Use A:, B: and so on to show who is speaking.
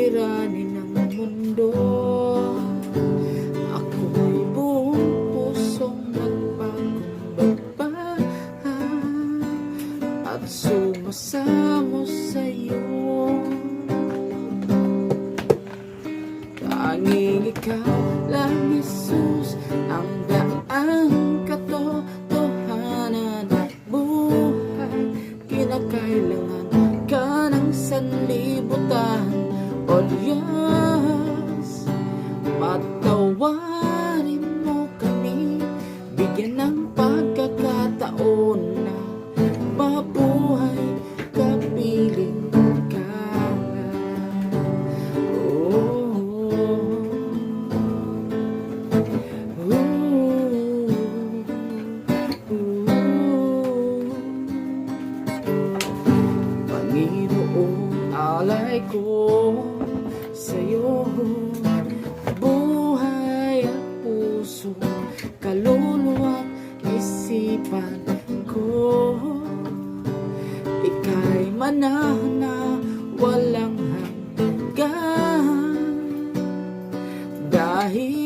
A: suliranin ng mundo. Ako'y buong pusong nagpakumbaba at sumasamo sa'yo. Tanging ikaw lang, Jesus, ang daang katotohanan at buhay. Kinakailangan ka ng sanlibutan. O Diyos, patawarin mo kami, bigyan ng pagkakataon na mabuhay kapiling ka. Panginoon, alay ko sa'yo, buhay at puso, kaluluwa at isipan ko. Ika'y manahan na walang hanggan, dahil